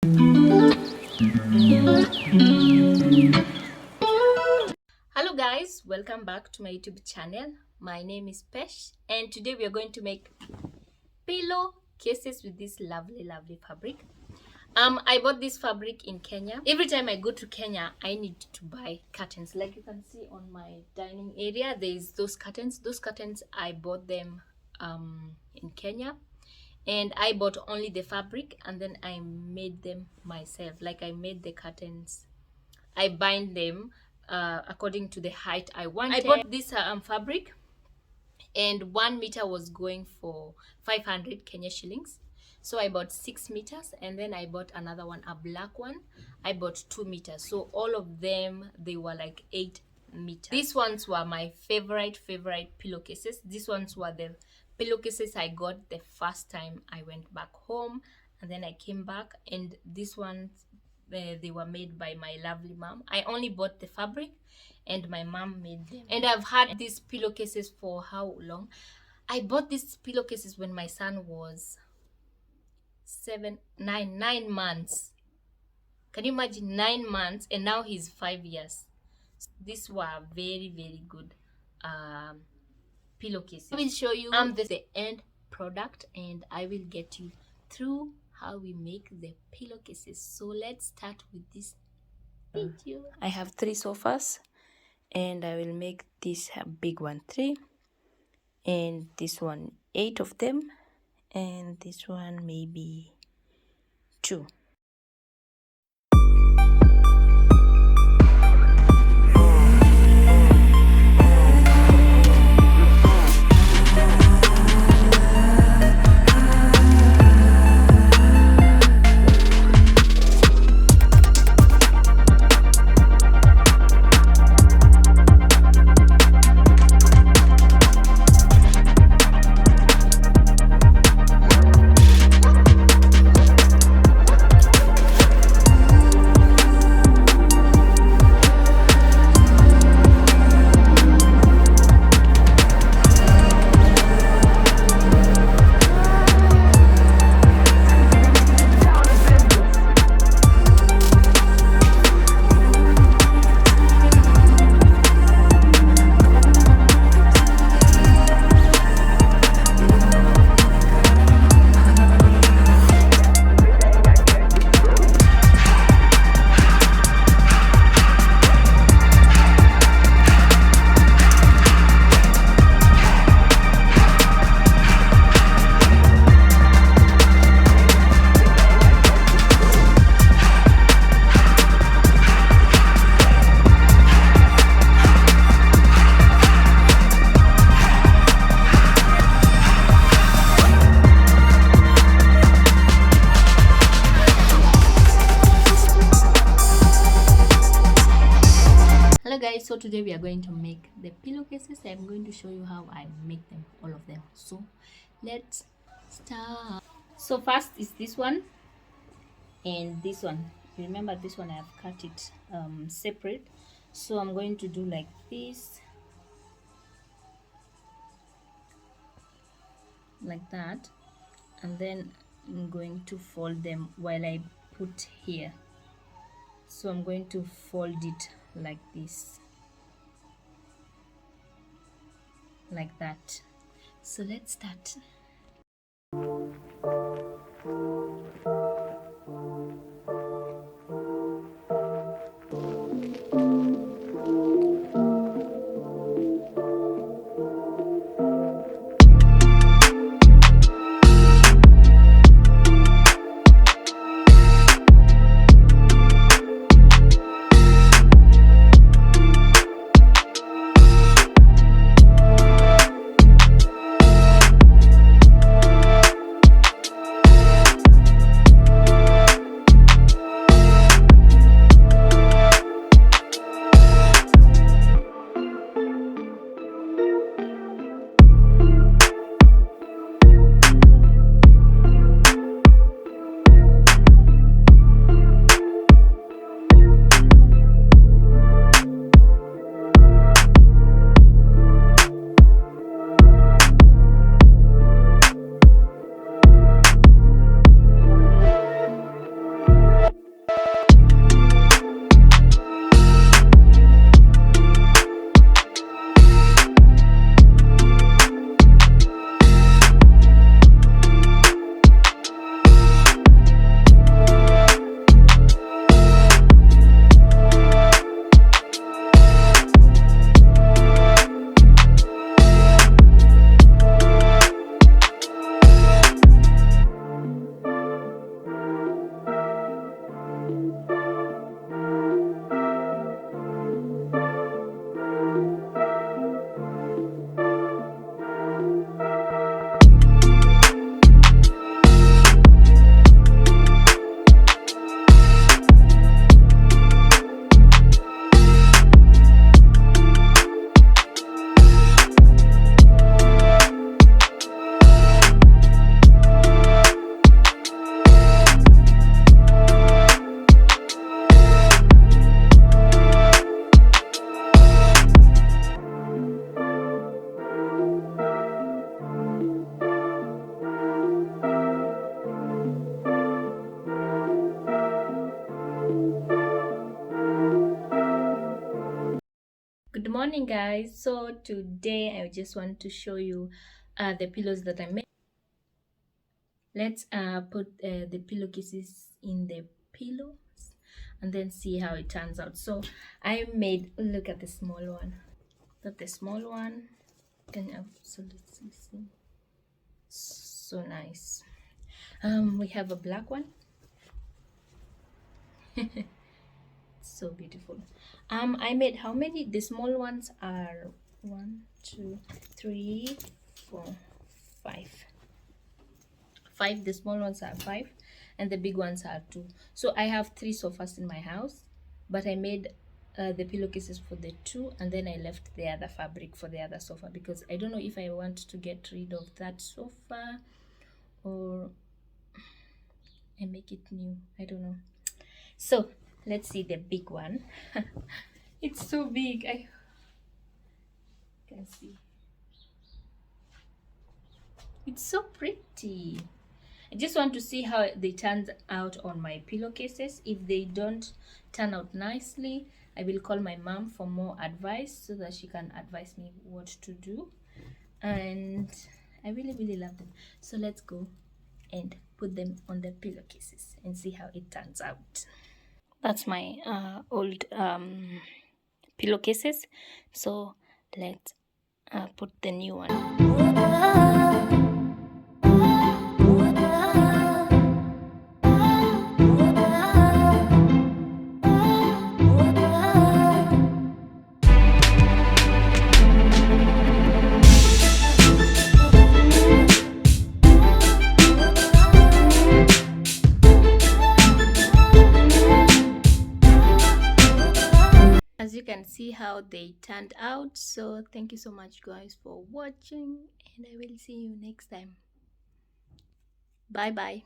Hello guys, welcome back to my YouTube channel. My name is Pesh and today we are going to make pillow cases with this lovely fabric. I bought this fabric in Kenya. Every time I go to Kenya, I need to buy curtains. Like you can see on my dining area, there's those curtains. Those curtains, I bought them in Kenya. And I bought only the fabric and then I made them myself. Like I made the curtains, I bind them according to the height I wanted. I bought this fabric and 1 meter was going for 500 Kenya shillings. So I bought 6 meters and then I bought another one, a black one. I bought 2 meters. So all of them, they were like 8 meters. These ones were my favorite pillowcases. These ones were the pillowcases I got the first time I went back home, and then I came back, and these ones they were made by my lovely mom. I only bought the fabric and my mom made them, and I've had these pillowcases for how long? I bought these pillowcases when my son was 9 months. Can you imagine? 9 months, and now he's 5 years. These were very good pillowcases. I will show you the end product and I will get you through how we make the pillowcases. So let's start with this video. I have 3 sofas and I will make this big one 3, and this one 8 of them, and this one maybe 2. Hello guys, so today we are going to make the pillowcases. I'm going to show you how I make them, all of them. So let's start. So first is this one and this one. Remember, this one I have cut it separate. So I'm going to do like this, like that, and then I'm going to fold them while I put here. So I'm going to fold it like this, like that. So let's start. morning, guys. So today I just want to show you the pillows that I made. Let's put the pillowcases in the pillows and then see how it turns out. So I made, look at the small one. Got the small one. Can absolutely see. So nice. We have a black one. So beautiful. I made how many? The small ones are 1, 2, 3, 4, 5. 5. The small ones are 5 and the big ones are 2. So I have 3 sofas in my house, but I made the pillowcases for the 2 and then I left the other fabric for the other sofa because I don't know if I want to get rid of that sofa or I make it new. I don't know. So let's see the big one. It's so big. I can see. It's so pretty. I just want to see how they turn out on my pillowcases. If they don't turn out nicely, I will call my mom for more advice so that she can advise me what to do. And I really love them. So let's go and put them on the pillowcases and see how it turns out. That's my old pillowcases. So let's put the new one. As you can see how they turned out. So thank you so much, guys, for watching, and I will see you next time. Bye bye.